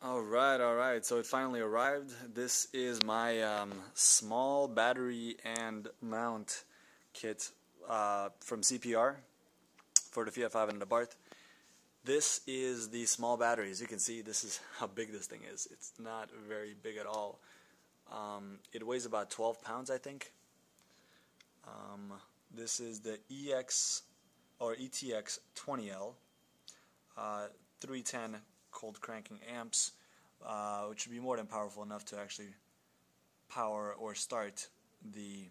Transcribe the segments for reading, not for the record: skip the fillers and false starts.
Alright, so it finally arrived. This is my small battery and mount kit from CPR for the Fiat 500 Abarth. This is the small battery. As you can see, this is how big this thing is. It's not very big at all. It weighs about 12 pounds, I think. This is the ETX 20L, 310 cold cranking amps, which would be more than powerful enough to actually power or start the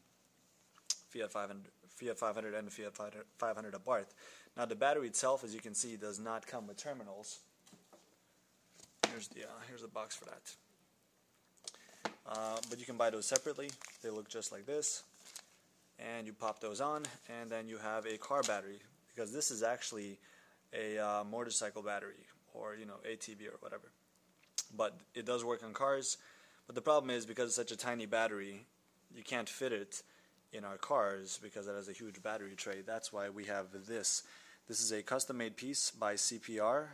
Fiat 500 and the Fiat 500 Abarth. Now the battery itself, as you can see, does not come with terminals. Here's the box for that. But you can buy those separately. They look just like this, and you pop those on, and then you have a car battery, because this is actually a motorcycle battery, or ATB or whatever. But it does work on cars. But the problem is, because it's such a tiny battery, you can't fit it in our cars because it has a huge battery tray. That's why we have this. This is a custom-made piece by CPR.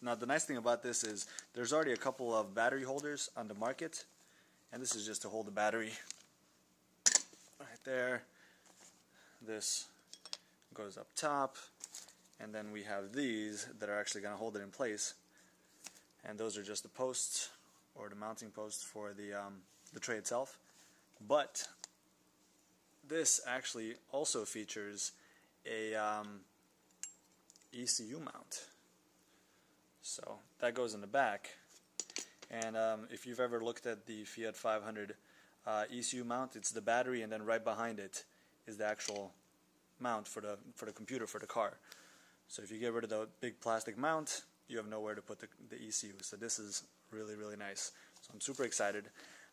Now the nice thing about this is there's already a couple of battery holders on the market, and this is just to hold the battery right there. This goes up top, and then we have these that are actually going to hold it in place, and those are just the posts, or the mounting posts for the tray itself. But this actually also features a ECU mount, so that goes in the back. And if you've ever looked at the Fiat 500 ECU mount, it's the battery, and then right behind it is the actual mount for the computer for the car. So if you get rid of the big plastic mount, you have nowhere to put the ECU. So this is really, really nice. So I'm super excited.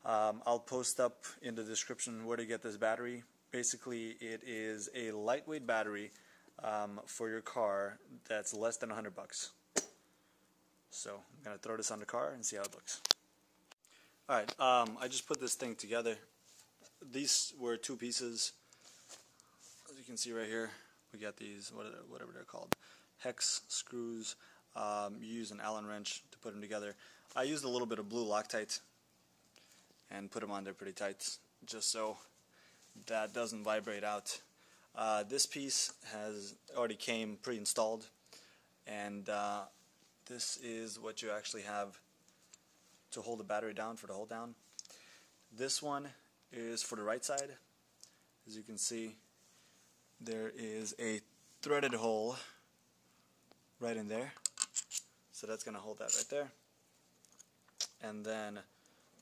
I'll post up in the description where to get this battery. Basically, it is a lightweight battery for your car that's less than $100. So I'm going to throw this on the car and see how it looks. Alright, I just put this thing together. These were two pieces. As you can see right here, we got these, whatever they're called, hex screws. You use an Allen wrench to put them together. I used a little bit of blue Loctite and put them on there pretty tight, just so that doesn't vibrate out. This piece has already came pre-installed, and this is what you actually have to hold the battery down, for the hold down. This one is for the right side. As you can see, there is a threaded hole right in there, so that's going to hold that right there. And then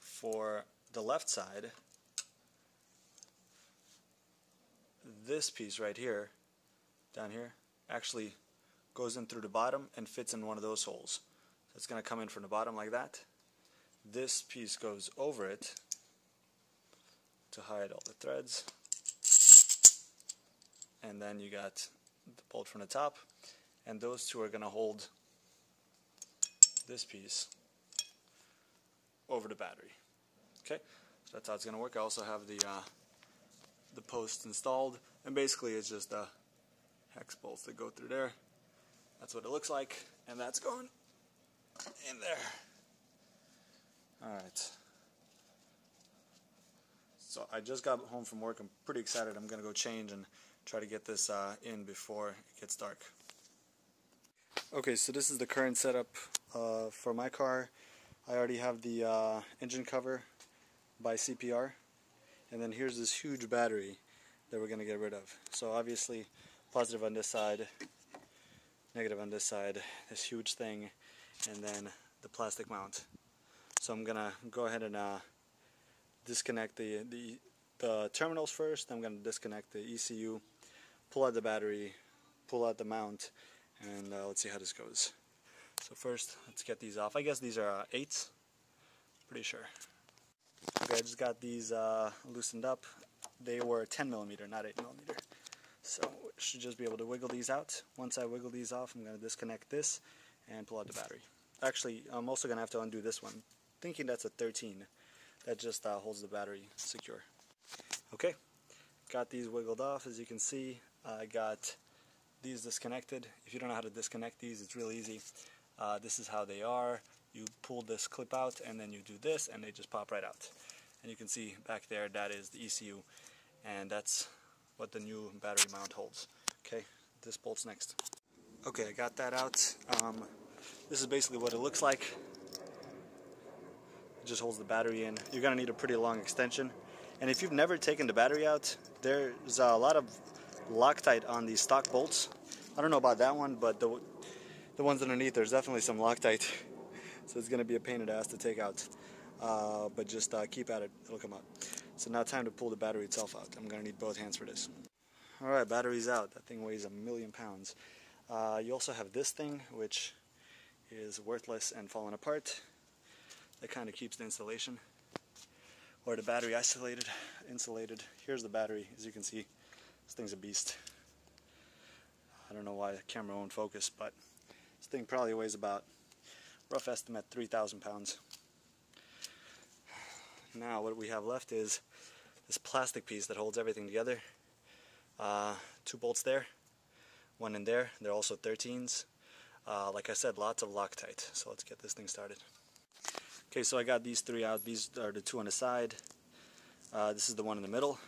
for the left side, this piece right here, down here, actually goes in through the bottom and fits in one of those holes. So it's going to come in from the bottom like that. This piece goes over it to hide all the threads. And then you got the bolt from the top, and those two are going to hold this piece over the battery. Okay, so that's how it's going to work. I also have the post installed, and basically it's just hex bolts that go through there. That's what it looks like, and that's going in there. Alright, so I just got home from work. I'm pretty excited. I'm going to go change and try to get this in before it gets dark. Okay, so this is the current setup for my car. I already have the engine cover by CPR, and then here's this huge battery that we're going to get rid of. So obviously positive on this side, negative on this side, this huge thing, and then the plastic mount. So I'm going to go ahead and disconnect the terminals first. I'm going to disconnect the ECU, pull out the battery, pull out the mount, and let's see how this goes. So first, let's get these off. I guess these are 8s, pretty sure. Okay, I just got these loosened up. They were 10mm, not 8mm. So I should just be able to wiggle these out. Once I wiggle these off, I'm going to disconnect this and pull out the battery. Actually, I'm also going to have to undo this one. Thinking that's a 13. That just holds the battery secure. Okay, got these wiggled off. As you can see, I got these disconnected. If you don't know how to disconnect these, it's real easy. This is how they are. You pull this clip out and then you do this and they just pop right out. And you can see back there, that is the ECU, and that's what the new battery mount holds. Okay, this bolt's next. Okay, I got that out. This is basically what it looks like. It just holds the battery in. You're going to need a pretty long extension. And if you've never taken the battery out, there's a lot of Loctite on these stock bolts. I don't know about that one, but the ones underneath, there's definitely some Loctite. So it's going to be a pain in the ass to take out. But just keep at it, it'll come out. So now time to pull the battery itself out. I'm going to need both hands for this. Alright, battery's out. That thing weighs 1,000,000 pounds. You also have this thing, which is worthless and falling apart. That kind of keeps the insulation, or the battery insulated. Here's the battery. As you can see, this thing's a beast. I don't know why the camera won't focus, but this thing probably weighs about, rough estimate, 3,000 pounds. Now what we have left is this plastic piece that holds everything together. 2 bolts there, 1 in there. They're also 13s. Like I said, lots of Loctite. So let's get this thing started. Okay, so I got these 3 out. These are the 2 on the side. This is the one in the middle.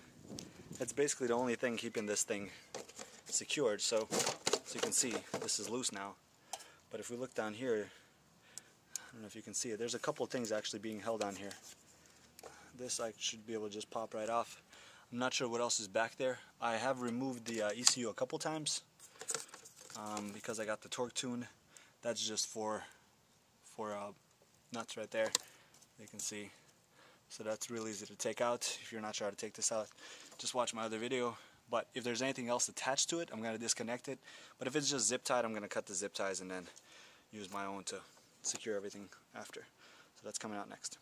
That's basically the only thing keeping this thing secured. So you can see, this is loose now. But if we look down here, I don't know if you can see it, there's a couple of things actually being held on here. This I should be able to just pop right off. I'm not sure what else is back there. I have removed the ECU a couple times because I got the torque tune. That's just for nuts right there. You can see. So that's real easy to take out. If you're not sure how to take this out, just watch my other video. But if there's anything else attached to it, I'm going to disconnect it. But if it's just zip tied, I'm going to cut the zip ties and then use my own to secure everything after. So that's coming out next.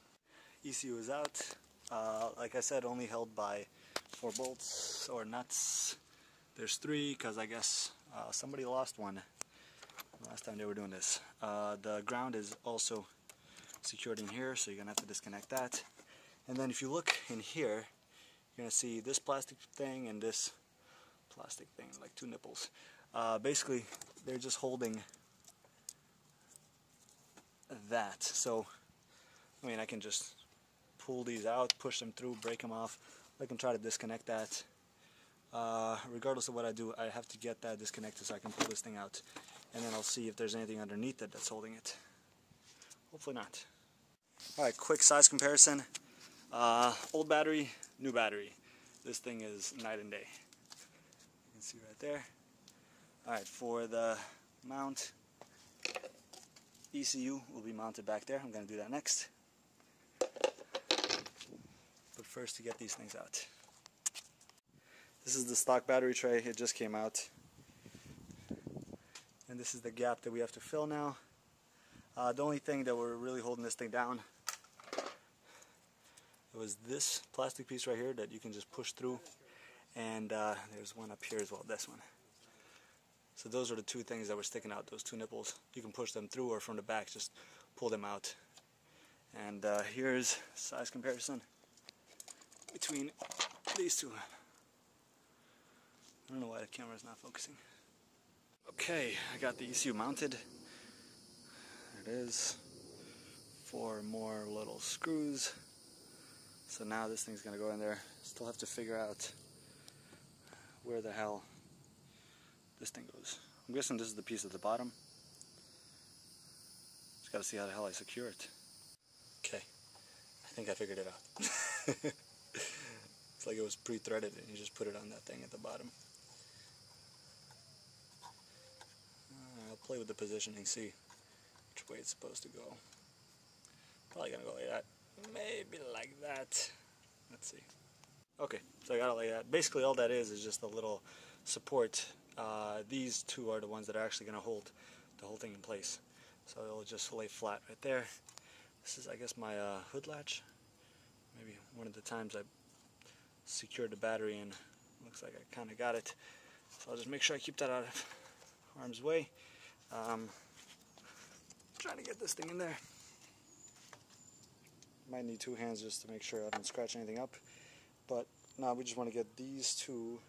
ECU is out. Like I said, only held by 4 bolts or nuts. There's 3 because I guess somebody lost one last time they were doing this. The ground is also secured in here, so you're going to have to disconnect that. And then if you look in here, you're going to see this plastic thing and this plastic thing, like 2 nipples. Basically, they're just holding that. So, I mean, I can just pull these out, push them through, break them off. I can try to disconnect that. Regardless of what I do, I have to get that disconnected so I can pull this thing out. And then I'll see if there's anything underneath it that's holding it. Hopefully not. Alright, quick size comparison. Old battery, new battery. This thing is night and day. You can see right there. Alright, for the mount, ECU will be mounted back there. I'm going to do that next. But first, to get these things out. This is the stock battery tray. It just came out. And this is the gap that we have to fill now. The only thing that we're really holding this thing down, it was this plastic piece right here that you can just push through. And there's one up here as well, this one. So those are the 2 things that were sticking out, those 2 nipples. You can push them through or from the back, just pull them out. And here's size comparison between these 2. I don't know why the camera's not focusing. Okay, I got the ECU mounted. There it is. 4 more little screws. So now this thing's gonna go in there. Still have to figure out where the hell this thing goes. I'm guessing this is the piece at the bottom. Just gotta see how the hell I secure it. Okay, I think I figured it out. It's like it was pre-threaded and you just put it on that thing at the bottom. I'll play with the positioning, see which way it's supposed to go. Probably gonna go like that. Maybe like that. Let's see. Okay, so I got it like that. Basically all that is just a little support. These 2 are the ones that are actually going to hold the whole thing in place. So it'll just lay flat right there. This is, I guess, my hood latch. Maybe one of the times I secured the battery and looks like I kind of got it. So I'll just make sure I keep that out of harm's way. Trying to get this thing in there. Might need 2 hands just to make sure I don't scratch anything up. But now we just want to get these 2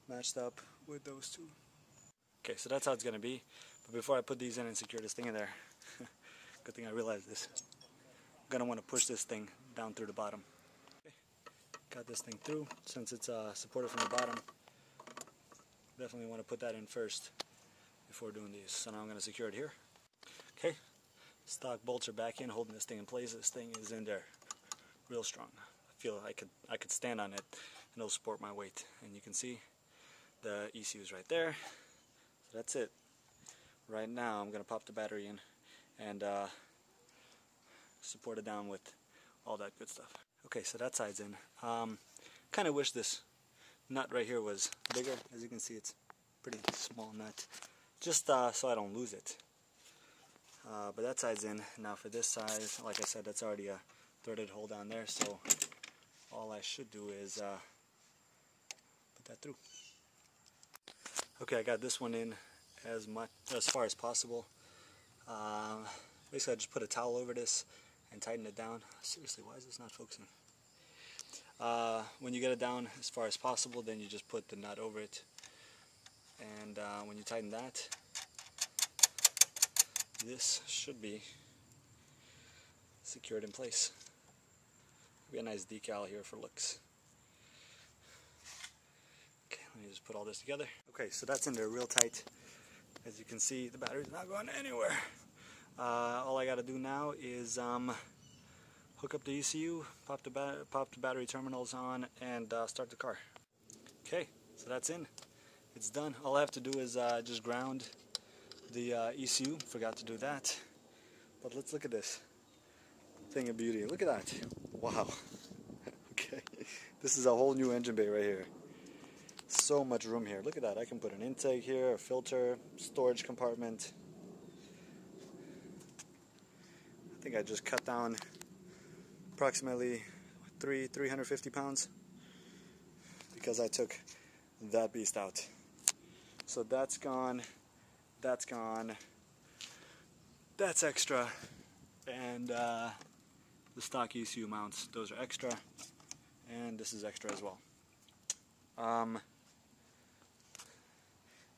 matched up with those 2. Okay, so that's how it's going to be. But before I put these in and secure this thing in there, Good thing I realized this. I'm going to want to push this thing down through the bottom. Okay. Got this thing through. Since it's supported from the bottom, definitely want to put that in first before doing these. So now I'm going to secure it here. Okay, stock bolts are back in, holding this thing in place. This thing is in there real strong. I feel I could stand on it and it'll support my weight. And you can see the ECU is right there. So that's it. Right now I'm going to pop the battery in and support it down with all that good stuff. Okay, so that side's in. Kind of wish this nut right here was bigger. As you can see, it's a pretty small nut, just so I don't lose it. But that side's in. Now for this side, like I said, that's already a threaded hole down there, so all I should do is put that through. Okay, I got this one in as far as possible. Basically I just put a towel over this and tighten it down. Seriously, why is this not focusing? When you get it down as far as possible, then you just put the nut over it, and when you tighten that, this should be secured in place. Maybe a nice decal here for looks. Okay, let me just put all this together. Okay, so that's in there real tight. As you can see, the battery's not going anywhere. All I got to do now is hook up the ECU, pop the battery terminals on, and start the car. Okay, so that's in. It's done. All I have to do is just ground the ECU. Forgot to do that. But let's look at this thing of beauty. Look at that. Wow. Okay, this is a whole new engine bay right here. So much room here. Look at that. I can put an intake here, a filter, storage compartment. I think I just cut down approximately 350 pounds because I took that beast out. So that's gone, that's gone, that's extra, and the stock ECU mounts, those are extra, and this is extra as well.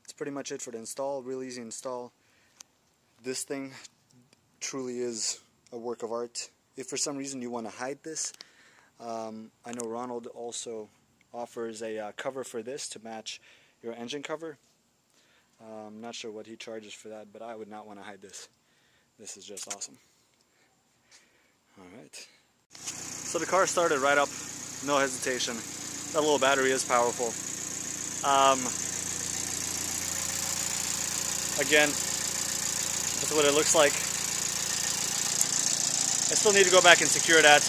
That's pretty much it for the install. Real easy install. This thing truly is a work of art. If for some reason you want to hide this, I know Ronald also offers a cover for this to match your engine cover. I'm not sure what he charges for that, but I would not want to hide this. This is just awesome. Alright. So the car started right up, no hesitation. That little battery is powerful. Again, that's what it looks like. I still need to go back and secure that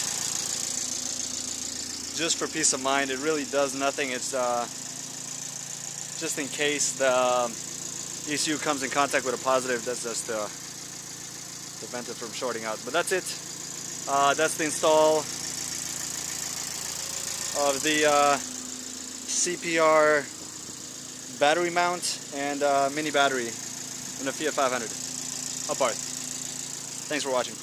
just for peace of mind. It really does nothing. It's just in case the ECU comes in contact with a positive, that's just to prevent it from shorting out. But that's it. That's the install of the CPR battery mount and mini battery in the Fiat 500 apart. Thanks for watching.